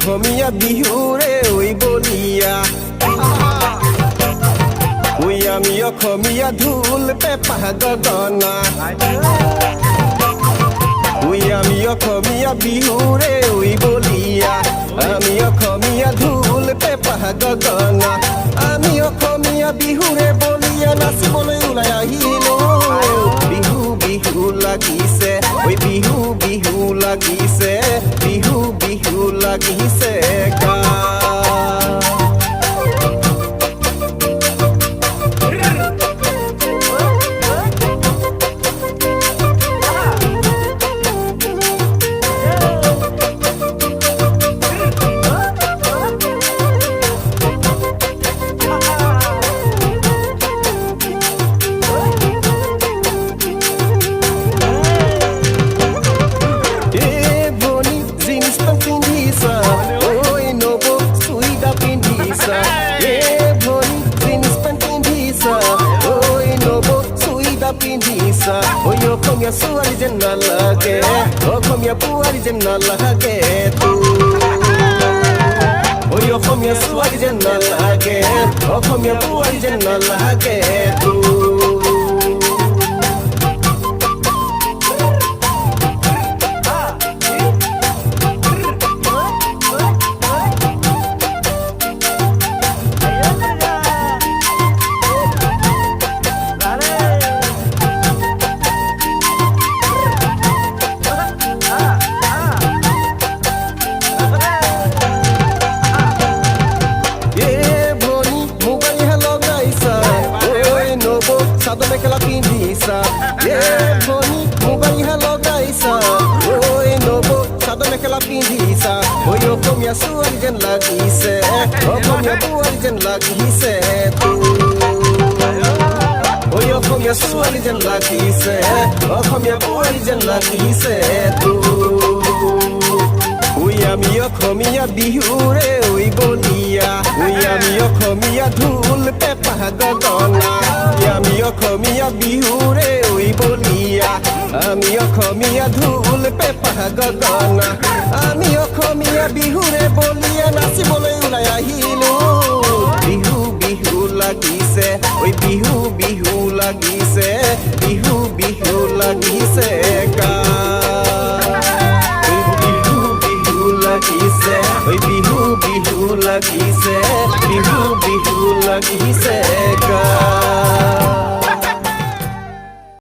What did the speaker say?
অসমীয়া বিহুৰে ঐ বলিয়া ঐ আমি অসমীয়া ঢোল পেঁপা গগনা ঐ আমি অসমীয়া বিহুৰে ঐ বলিয়া আমি অসমীয়া ঢোল পেঁপা গগনা আমি অসমীয়া বিহুৰে বলিয়া নাচিবলৈ ওলাই আহিলো বিহু বিহু লাগিছে ঐ বিহু বিহু লাগিছে বিহু বিহু লাগিছে গা অসমীয়া ছোৱালী যেন নালাগে অসমীয়া বোৱাৰী যেন নালাগে অসমীয়া ছোৱালী যেন নালাগে অসমীয়া বোৱাৰী যেন নালাগে চাদৰ মেখেলা পিন্ধিছা ভনী মোবাইলহে লগাইছা ঐ নব চাদৰ মেখেলা পিন্ধিছা ঐ অসমীয়া ছোৱালী যেন লাগিছে অসমীয়া বোৱাৰী যেন লাগিছে ঐ অসমীয়া ছোৱালী যেন লাগিছে অসমীয়া বোৱাৰী যেন লাগিছে আমি অসমীয়া বিহুৰে ঐ বলিয়া আমি অসমীয়া ঢোল পেঁপা গগনা আমি অসমীয়া বিহুৰে ঐ বলিয়া আমি অসমীয়া ঢোল পেঁপা গগনা আমি অসমীয়া বিহুৰে বলিয়া নাচিবলৈ ওলাই আহিলো বিহু বিহু লাগিছে ঐ বিহু বিহু লাগিছে বিহু বিহু লাগিছে গা লাগিছে ঐ বিহু বিহু লাগিছে বিহু বিহু লাগিছে গা